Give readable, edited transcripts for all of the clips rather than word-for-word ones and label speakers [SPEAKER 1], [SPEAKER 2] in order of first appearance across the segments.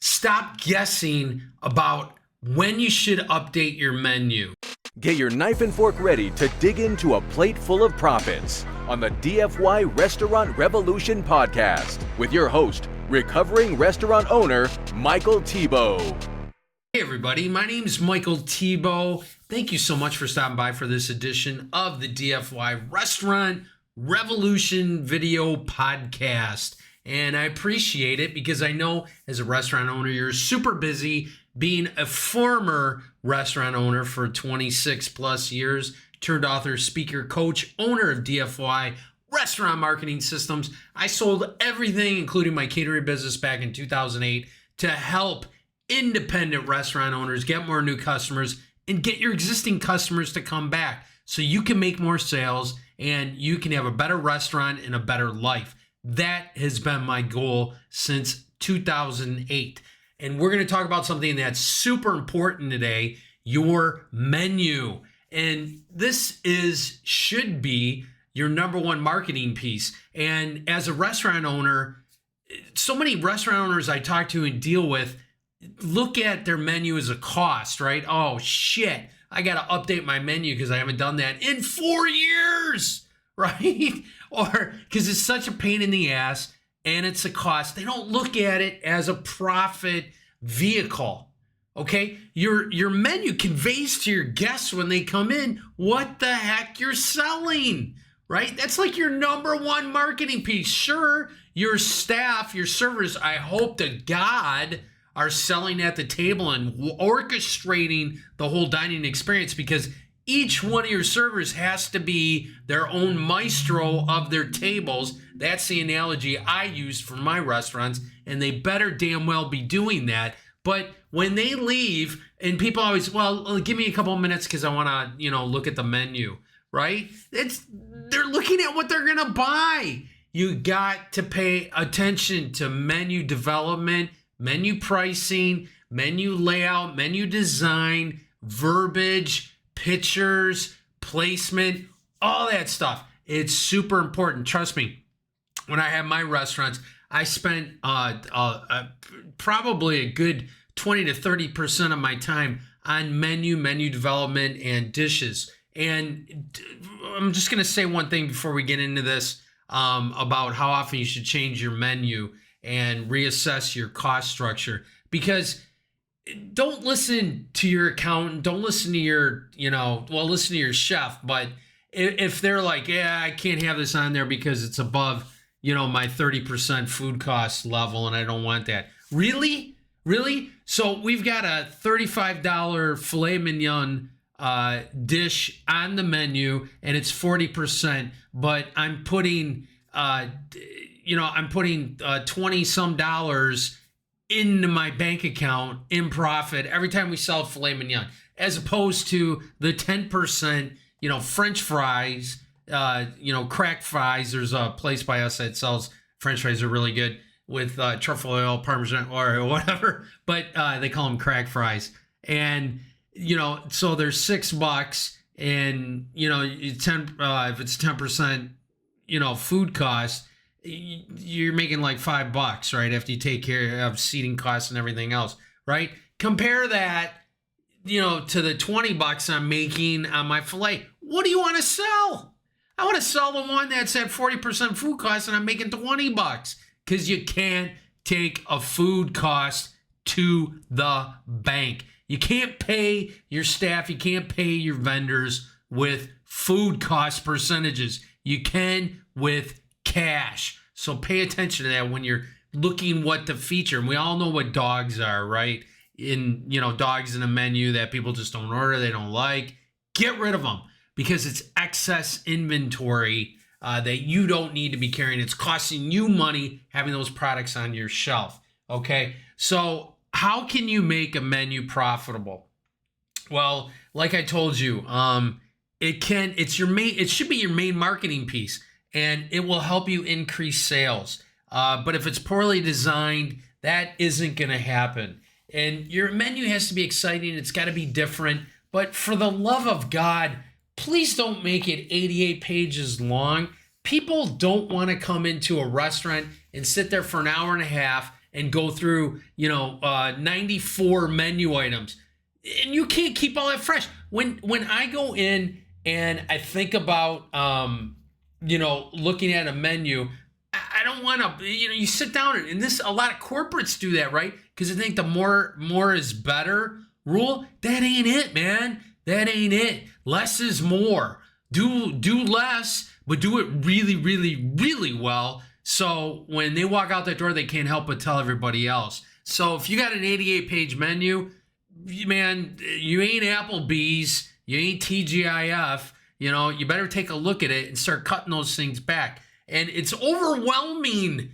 [SPEAKER 1] Stop guessing about when you should update your menu.
[SPEAKER 2] Get your knife and fork ready to dig into a plate full of profits on the DFY Restaurant Revolution podcast with your host, recovering restaurant owner, Michael Thibeault.
[SPEAKER 1] Hey everybody, my name is Michael Thibeault. Thank you so much for stopping by for this edition of the DFY Restaurant Revolution video podcast. And I appreciate it because I know as a restaurant owner, you're super busy. Being a former restaurant owner for 26 plus years, turned author, speaker, coach, owner of DFY Restaurant Marketing Systems. I sold everything, including my catering business back in 2008 to help independent restaurant owners get more new customers and get your existing customers to come back so you can make more sales and you can have a better restaurant and a better life. That has been my goal since 2008. And we're going to talk about something that's super important today, your menu. And this should be your number one marketing piece. And as a restaurant owner, so many restaurant owners I talk to and deal with look at their menu as a cost, right? Oh, shit, I got to update my menu because I haven't done that in 4 years, right? Or because it's such a pain in the ass and it's a cost. They don't look at it as a profit vehicle, okay? Your menu conveys to your guests when they come in what the heck you're selling, right? That's like your number one marketing piece. Sure, your staff, your servers, I hope to God, are selling at the table and orchestrating the whole dining experience because each one of your servers has to be their own maestro of their tables. That's the analogy I use for my restaurants, and they better damn well be doing that. But when they leave, and people always, well, give me a couple of minutes because I want to, look at the menu, right? They're looking at what they're going to buy. You got to pay attention to menu development, menu pricing, menu layout, menu design, verbiage, pictures, placement, all that stuff. It's super important. Trust me, when I have my restaurants, I spent probably a good 20 to 30% of my time on menu development, and dishes. And I'm just going to say one thing before we get into this about how often you should change your menu and reassess your cost structure. Because don't listen to your accountant, don't listen to your, listen to your chef. But if they're like, yeah, I can't have this on there because it's above, my 30% food cost level and I don't want that. Really? So we've got a $35 filet mignon dish on the menu and it's 40%, but I'm putting, I'm putting 20 some dollars into my bank account in profit every time we sell filet mignon, as opposed to the 10%, French fries, cracked fries. There's a place by us that sells French fries are really good with truffle oil, Parmesan or whatever, but they call them cracked fries. And, so there's $6 and, if it's 10%, food cost, you're making like $5, right? After you take care of seating costs and everything else, right? Compare that, to the $20 I'm making on my filet. What do you want to sell? I want to sell the one that's at 40% food cost and I'm making $20 because you can't take a food cost to the bank. You can't pay your staff. You can't pay your vendors with food cost percentages. You can with cash. So pay attention to that when you're looking what to feature. And we all know what dogs are, right? Dogs in a menu that people just don't order, they don't like. Get rid of them because it's excess inventory that you don't need to be carrying. It's costing you money having those products on your shelf. Okay. So how can you make a menu profitable? Well, like I told you, it should be your main marketing piece. And it will help you increase sales. But if it's poorly designed, that isn't going to happen. And your menu has to be exciting. It's got to be different. But for the love of God, please don't make it 88 pages long. People don't want to come into a restaurant and sit there for an hour and a half and go through, 94 menu items. And you can't keep all that fresh. When I go in and I think about, looking at a menu, I don't want to, you sit down and a lot of corporates do that, right? Because I think the more is better rule. That ain't it, man. That ain't it. Less is more. Do less, but do it really, really, really well. So when they walk out that door, they can't help but tell everybody else. So if you got an 88-page menu, man, you ain't Applebee's, you ain't TGIF, you better take a look at it and start cutting those things back. And it's overwhelming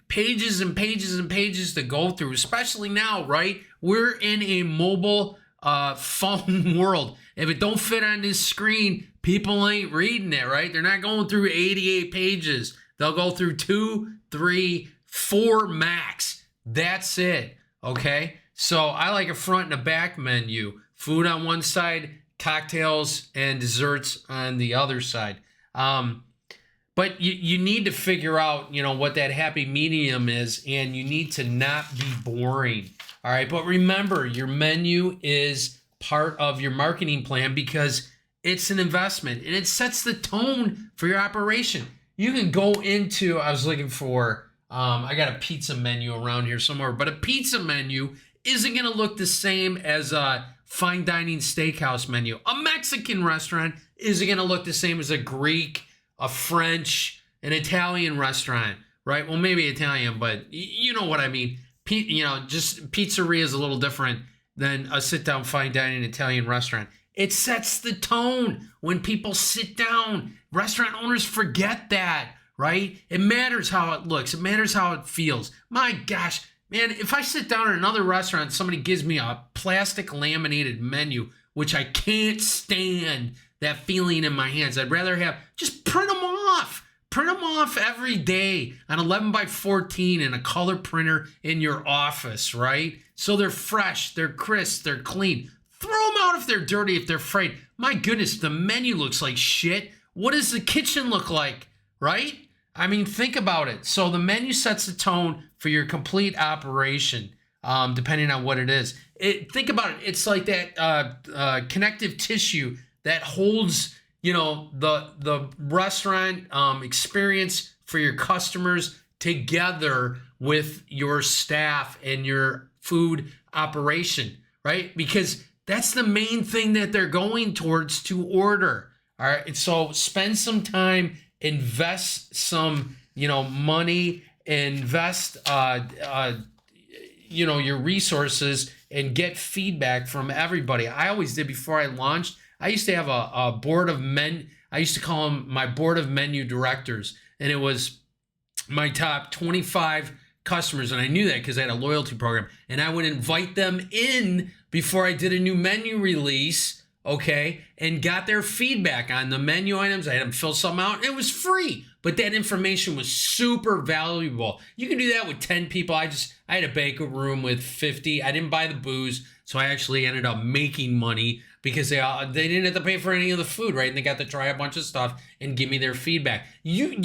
[SPEAKER 1] pages and pages and pages to go through, especially now, right? We're in a mobile phone world. If it don't fit on this screen, people ain't reading it, right? They're not going through 88 pages. They'll go through 2, 3, 4 max. That's it, okay? So I like a front and a back menu. Food on one side, cocktails and desserts on the other side. But you need to figure out, what that happy medium is, and you need to not be boring. All right. But remember, your menu is part of your marketing plan because it's an investment and it sets the tone for your operation. You can go into, I was looking for, I got a pizza menu around here somewhere, but a pizza menu isn't going to look the same as a fine dining steakhouse menu. A Mexican restaurant isn't going to look the same as a Greek, a French, an Italian restaurant, right? Well, maybe Italian, but you know what I mean. Just pizzeria is a little different than a sit-down fine dining Italian restaurant. It sets the tone when people sit down. Restaurant owners forget that, right? It matters how it looks. It matters how it feels. My gosh, man, if I sit down at another restaurant, somebody gives me a plastic laminated menu, which I can't stand that feeling in my hands. I'd rather just print them off. Print them off every day on 11 by 14 in a color printer in your office, right? So they're fresh, they're crisp, they're clean. Throw them out if they're dirty, if they're frayed. My goodness, the menu looks like shit. What does the kitchen look like, right? I mean, think about it. So the menu sets the tone for your complete operation, depending on what it is. Think about it. It's like that connective tissue that holds, the restaurant experience for your customers together with your staff and your food operation, right? Because that's the main thing that they're going towards to order. All right. And so spend some time, invest some, money, invest, your resources and get feedback from everybody. I always did before I launched. I used to have a board of men. I used to call them my board of menu directors. And it was my top 25 customers. And I knew that because I had a loyalty program. And I would invite them in before I did a new menu release, okay, and got their feedback on the menu items. I had them fill some out. It was free, but that information was super valuable. You can do that with 10 people. I had a banquet room with 50. I didn't buy the booze, so I actually ended up making money because they didn't have to pay for any of the food, right? And they got to try a bunch of stuff and give me their feedback. You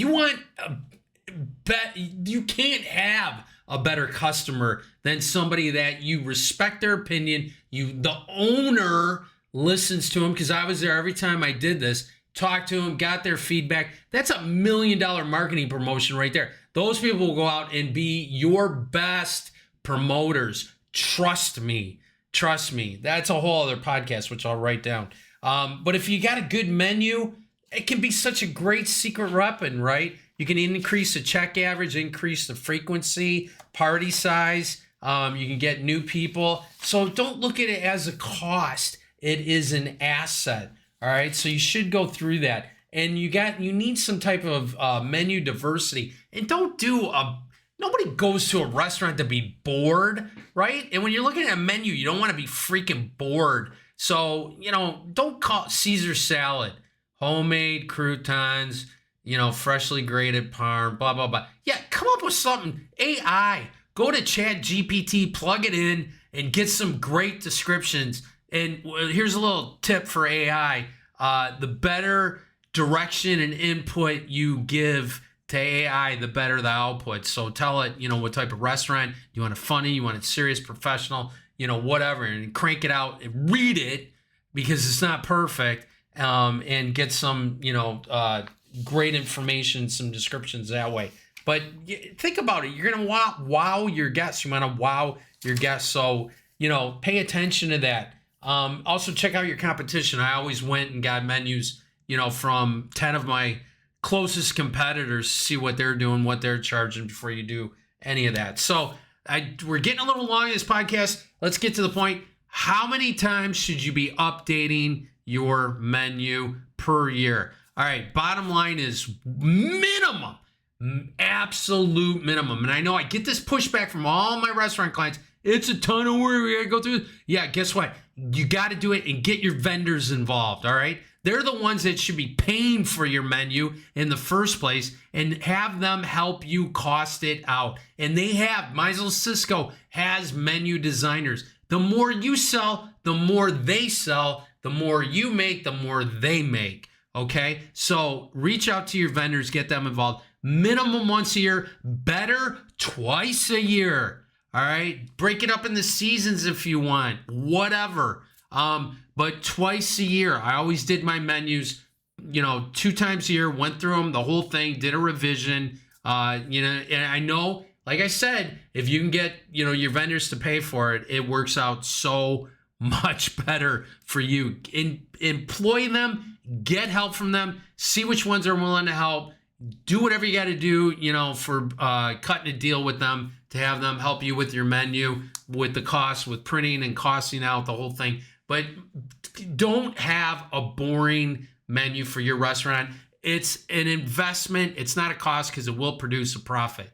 [SPEAKER 1] can't have a better customer than somebody that you respect their opinion. The owner listens to them, because I was there every time I did this, talked to them, got their feedback. That's $1 million marketing promotion right there. Those people will go out and be your best promoters. Trust me. That's a whole other podcast, which I'll write down. But if you got a good menu, it can be such a great secret weapon, right? You can increase the check average, increase the frequency, party size. You can get new people. So don't look at it as a cost. It is an asset. All right. So you should go through that. And you need some type of menu diversity. And nobody goes to a restaurant to be bored, right? And when you're looking at a menu, you don't want to be freaking bored. So, don't call Caesar salad, homemade croutons, freshly grated parm, blah, blah, blah. Yeah, come up with something. AI, go to ChatGPT, plug it in, and get some great descriptions. And here's a little tip for AI. The better direction and input you give to AI, the better the output. So tell it, what type of restaurant you want. It funny, you want it serious, professional, whatever, and crank it out and read it because it's not perfect, and get some, great information, some descriptions that way. But think about it. You're going to wow your guests. You want to wow your guests. So, pay attention to that. Also check out your competition. I always went and got menus, from 10 of my closest competitors, see what they're doing, what they're charging before you do any of that. So we're getting a little long in this podcast. Let's get to the point. How many times should you be updating your menu per year? All right, bottom line is minimum, absolute minimum. And I know I get this pushback from all my restaurant clients. It's a ton of work. We got to go through it. Yeah, guess what? You got to do it and get your vendors involved, all right? They're the ones that should be paying for your menu in the first place, and have them help you cost it out. And they have. Meisel Cisco has menu designers. The more you sell, the more they sell. The more you make, the more they make. Okay? So reach out to your vendors, get them involved. Minimum once a year, better twice a year. All right? Break it up in the seasons if you want. Whatever. But twice a year. I always did my menus, 2 times a year, went through them, the whole thing, did a revision, and I know, like I said, if you can get, your vendors to pay for it, it works out so much better for you. Employ them, get help from them, see which ones are willing to help, do whatever you got to do, for cutting a deal with them to have them help you with your menu, with the cost, with printing and costing out the whole thing. But don't have a boring menu for your restaurant. It's an investment. It's not a cost because it will produce a profit.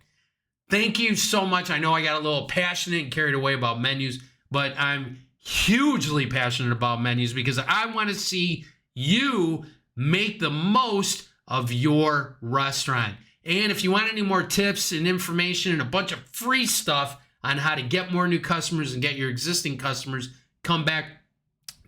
[SPEAKER 1] Thank you so much. I know I got a little passionate and carried away about menus, but I'm hugely passionate about menus because I want to see you make the most of your restaurant. And if you want any more tips and information and a bunch of free stuff on how to get more new customers and get your existing customers come back,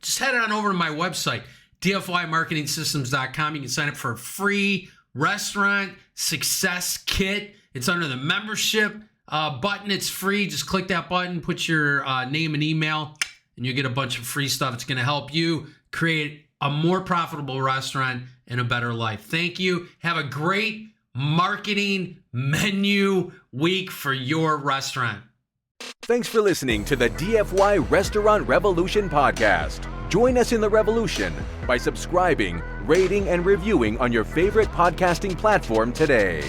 [SPEAKER 1] just head on over to my website, dfymarketingsystems.com. You can sign up for a free restaurant success kit. It's under the membership button. It's free. Just click that button, put your name and email, and you get a bunch of free stuff. It's going to help you create a more profitable restaurant and a better life. Thank you. Have a great marketing menu week for your restaurant.
[SPEAKER 2] Thanks for listening to the DFY Restaurant Revolution podcast. Join us in the revolution by subscribing, rating, and reviewing on your favorite podcasting platform today.